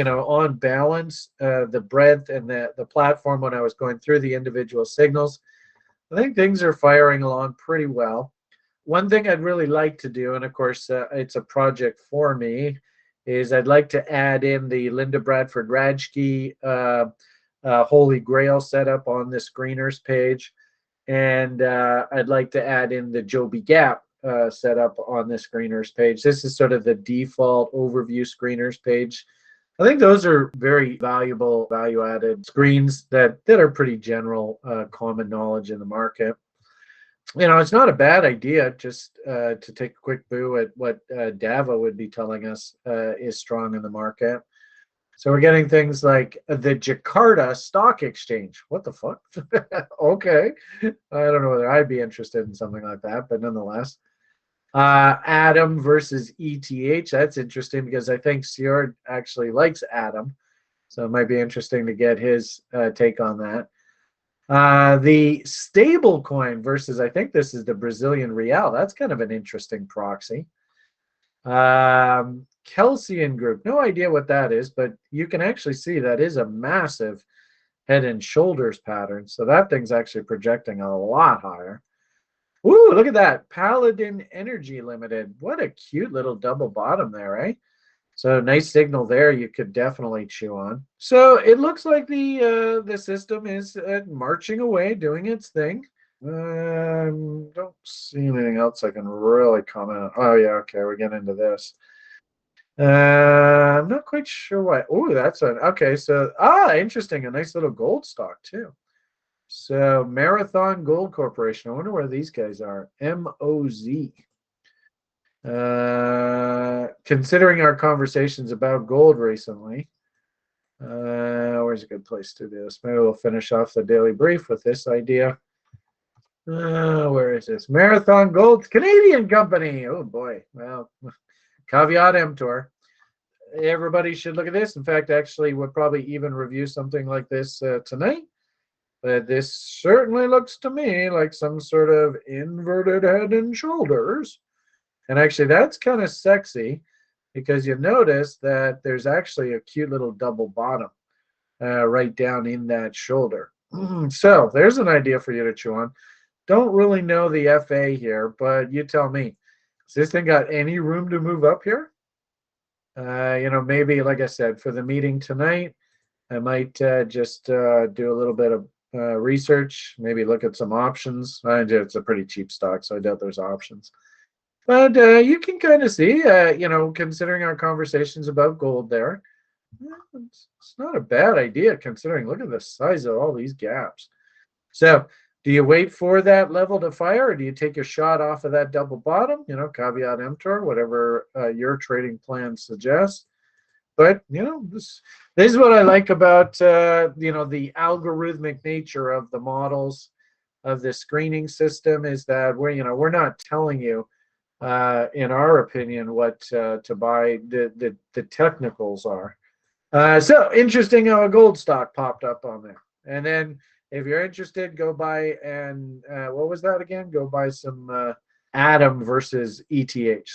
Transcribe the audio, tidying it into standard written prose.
on balance, the breadth and the platform when I was going through the individual signals, I think things are firing along pretty well. One thing I'd really like to do, and of course, it's a project for me, is I'd like to add in the Linda Bradford Rajki Holy Grail setup on the screeners page. And I'd like to add in the Joby Gap setup on the screeners page. This is sort of the default overview screeners page. I think those are very valuable, value-added screens that are pretty general, common knowledge in the market. It's not a bad idea just to take a quick boo at what Dava would be telling us is strong in the market. So we're getting things like the Jakarta Stock Exchange. What the fuck? Okay. I don't know whether I'd be interested in something like that, but nonetheless. Atom versus ETH. That's interesting because I think Sjord actually likes Atom. So it might be interesting to get his take on that. The stable coin versus, I think this is the Brazilian real. That's kind of an interesting proxy. Kelsian Group, no idea what that is, but you can actually see that is a massive head and shoulders pattern. So that thing's actually projecting a lot higher. Ooh, look at that. Paladin Energy Limited. What a cute little double bottom there, eh? So nice signal there you could definitely chew on. So it looks like the system is marching away, doing its thing. Don't see anything else I can really comment on. Oh, yeah, okay, we're getting into this. I'm not quite sure why. Oh, that's an okay. So interesting. A nice little gold stock too. So Marathon Gold Corporation. I wonder where these guys are. MOZ. Considering our conversations about gold recently, where's a good place to do this? Maybe we'll finish off the daily brief with this idea. Where is this? Marathon Gold, Canadian company. Oh boy. Well, caveat emptor. Everybody should look at this. In fact, actually, we'll probably even review something like this tonight. But this certainly looks to me like some sort of inverted head and shoulders. And actually, that's kind of sexy because you notice that there's actually a cute little double bottom right down in that shoulder. So there's an idea for you to chew on. Don't really know the FA here, but you tell me. Has this thing got any room to move up here? Maybe, like I said, for the meeting tonight, I might just do a little bit of research, maybe look at some options. It's a pretty cheap stock, so I doubt there's options. But you can kind of see, considering our conversations about gold there, it's not a bad idea considering, look at the size of all these gaps. So do you wait for that level to fire, or do you take a shot off of that double bottom? Caveat emptor, whatever your trading plan suggests. But this is what I like about the algorithmic nature of the models of the screening system, is that we're not telling you, in our opinion, what to buy. The technicals are. So interesting how a gold stock popped up on there, and then. If you're interested, go buy, and what was that again? Go buy some Atom versus ETH.